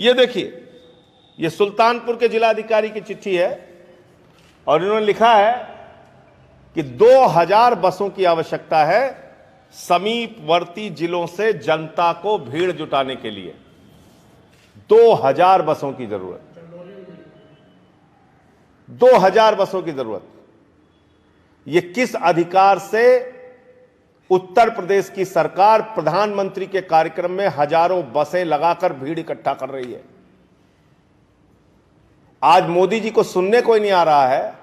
ये देखिए, ये सुल्तानपुर के जिलाधिकारी की चिट्ठी है और इन्होंने लिखा है कि 2000 बसों की आवश्यकता है समीपवर्ती जिलों से जनता को भीड़ जुटाने के लिए। 2000 बसों की जरूरत, 2000 बसों की जरूरत। ये किस अधिकार से उत्तर प्रदेश की सरकार प्रधानमंत्री के कार्यक्रम में हजारों बसें लगाकर भीड़ इकट्ठा कर रही है? आज मोदी जी को सुनने कोई नहीं आ रहा है।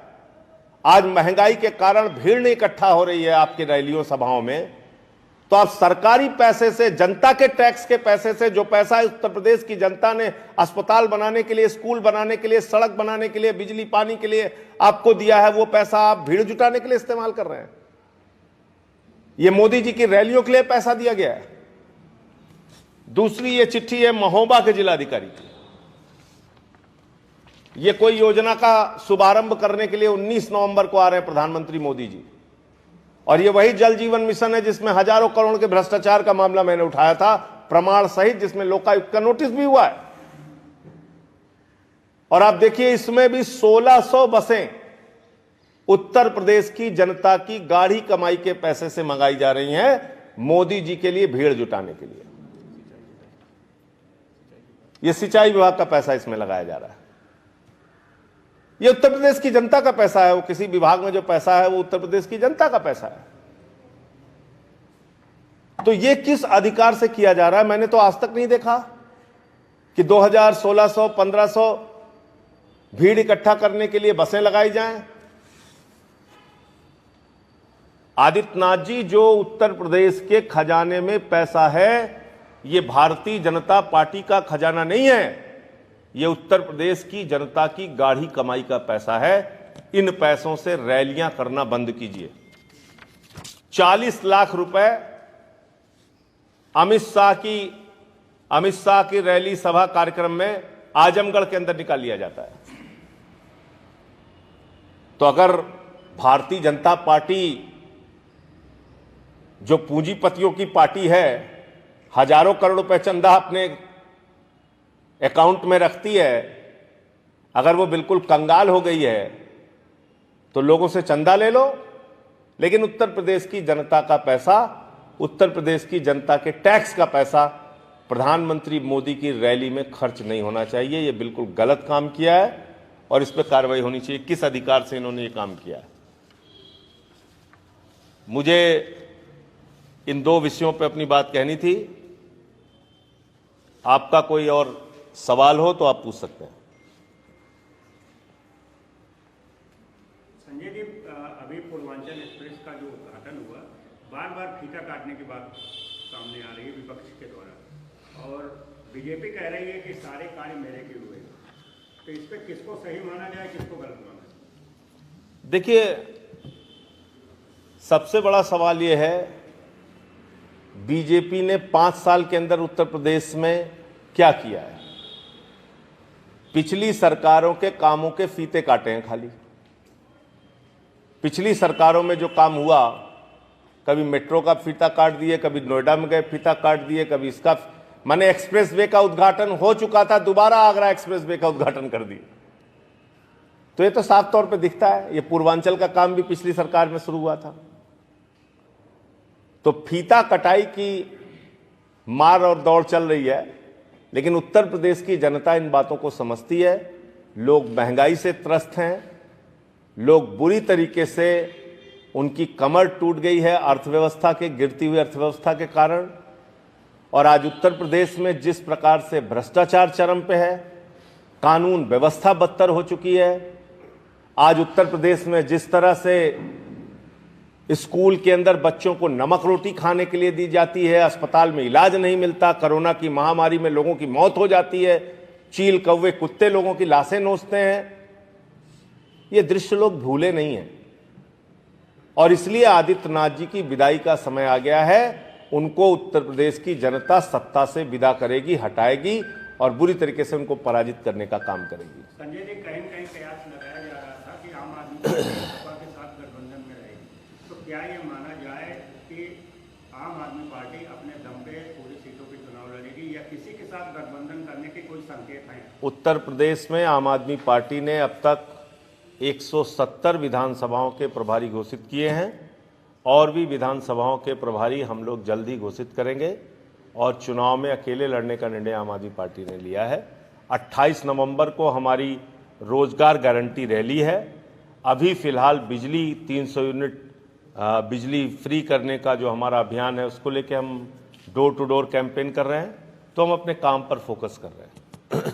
आज महंगाई के कारण भीड़ नहीं इकट्ठा हो रही है आपकी रैलियों सभाओं में, तो आप सरकारी पैसे से, जनता के टैक्स के पैसे से, जो पैसा उत्तर प्रदेश की जनता ने अस्पताल बनाने के लिए, स्कूल बनाने के लिए, सड़क बनाने के लिए, बिजली पानी के लिए आपको दिया है, वो पैसा आप भीड़ जुटाने के लिए इस्तेमाल कर रहे हैं। ये मोदी जी की रैलियों के लिए पैसा दिया गया है। दूसरी ये चिट्ठी है महोबा के जिलाधिकारी की। ये कोई योजना का शुभारंभ करने के लिए 19 नवंबर को आ रहे हैं प्रधानमंत्री मोदी जी, और ये वही जल जीवन मिशन है जिसमें हजारों करोड़ के भ्रष्टाचार का मामला मैंने उठाया था, प्रमाण सहित, जिसमें लोकायुक्त का नोटिस भी हुआ है। और आप देखिए, इसमें भी 1600 बसें उत्तर प्रदेश की जनता की गाढ़ी कमाई के पैसे से मंगाई जा रही हैं मोदी जी के लिए भीड़ जुटाने के लिए। यह सिंचाई विभाग का पैसा इसमें लगाया जा रहा है। ये उत्तर प्रदेश की जनता का पैसा है। वो किसी विभाग में जो पैसा है वो उत्तर प्रदेश की जनता का पैसा है। तो ये किस अधिकार से किया जा रहा है? मैंने तो आज तक नहीं देखा कि 2000, 1600, 1500 भीड़ इकट्ठा करने के लिए बसें लगाई जाएं। आदित्यनाथ जी, जो उत्तर प्रदेश के खजाने में पैसा है, ये भारतीय जनता पार्टी का खजाना नहीं है, ये उत्तर प्रदेश की जनता की गाढ़ी कमाई का पैसा है। इन पैसों से रैलियां करना बंद कीजिए। 40 लाख रुपए अमित शाह की रैली सभा कार्यक्रम में आजमगढ़ के अंदर निकाल लिया जाता है। तो अगर भारतीय जनता पार्टी, जो पूंजीपतियों की पार्टी है, हजारों करोड़ रुपए चंदा अपने अकाउंट में रखती है, अगर वो बिल्कुल कंगाल हो गई है तो लोगों से चंदा ले लो, लेकिन उत्तर प्रदेश की जनता का पैसा, उत्तर प्रदेश की जनता के टैक्स का पैसा प्रधानमंत्री मोदी की रैली में खर्च नहीं होना चाहिए। ये बिल्कुल गलत काम किया है और इस पर कार्रवाई होनी चाहिए। किस अधिकार से इन्होंने ये काम किया है? मुझे इन दो विषयों पर अपनी बात कहनी थी। आपका कोई और सवाल हो तो आप पूछ सकते हैं। संजय जी, अभी पूर्वांचल एक्सप्रेस का जो उद्घाटन हुआ, बार बार फीता काटने की बात सामने आ रही है विपक्ष के द्वारा, और बीजेपी कह रही है कि सारे कार्य मेरे के हुए। तो इस पर किसको सही माना जाए, किसको गलत माना जाए? देखिए, सबसे बड़ा सवाल यह है, बीजेपी ने 5 साल के अंदर उत्तर प्रदेश में क्या किया है? पिछली सरकारों के कामों के फीते काटे हैं खाली। पिछली सरकारों में जो काम हुआ, कभी मेट्रो का फीता काट दिए, कभी नोएडा में गए फीता काट दिए, कभी इसका, माने एक्सप्रेस वे का उद्घाटन हो चुका था, दोबारा आगरा एक्सप्रेस वे का उद्घाटन कर दिए। तो ये तो साफ तौर पे दिखता है, ये पूर्वांचल का काम भी पिछली सरकार में शुरू हुआ था। तो फीता कटाई की मार और दौड़ चल रही है, लेकिन उत्तर प्रदेश की जनता इन बातों को समझती है। लोग महंगाई से त्रस्त हैं, लोग बुरी तरीके से, उनकी कमर टूट गई है अर्थव्यवस्था के, गिरती हुई अर्थव्यवस्था के कारण। और आज उत्तर प्रदेश में जिस प्रकार से भ्रष्टाचार चरम पे है, कानून व्यवस्था बदतर हो चुकी है। आज उत्तर प्रदेश में जिस तरह से स्कूल के अंदर बच्चों को नमक रोटी खाने के लिए दी जाती है, अस्पताल में इलाज नहीं मिलता, कोरोना की महामारी में लोगों की मौत हो जाती है, चील कौवे कुत्ते लोगों की लाशें नोचते हैं, ये दृश्य लोग भूले नहीं हैं। और इसलिए आदित्यनाथ जी की विदाई का समय आ गया है। उनको उत्तर प्रदेश की जनता सत्ता से विदा करेगी, हटाएगी और बुरी तरीके से उनको पराजित करने का काम करेगी। संजय जी, कहीं कहीं कयास लगाया जा रहा था कि आम आदमी पार्टी के साथ गठबंधन में रहेगी, तो क्या ये माना जाए कि आम आदमी पार्टी अपने दम पे पूरी सीटों पे चुनाव मौलानी जी, या किसी के साथ गठबंधन करने के कोई संकेत हैं? उत्तर प्रदेश में आम आदमी पार्टी ने अब तक 170 विधानसभाओं के प्रभारी घोषित किए हैं और भी विधानसभाओं के प्रभारी हम लोग जल्द ही घोषित करेंगे और चुनाव में अकेले लड़ने का निर्णय आम आदमी पार्टी ने लिया है। 28 नवंबर को हमारी रोजगार गारंटी रैली है। अभी फिलहाल बिजली 300 यूनिट बिजली फ्री करने का जो हमारा अभियान है उसको लेके हम डोर टू डोर कैंपेन कर रहे हैं, तो हम अपने काम पर फोकस कर रहे हैं।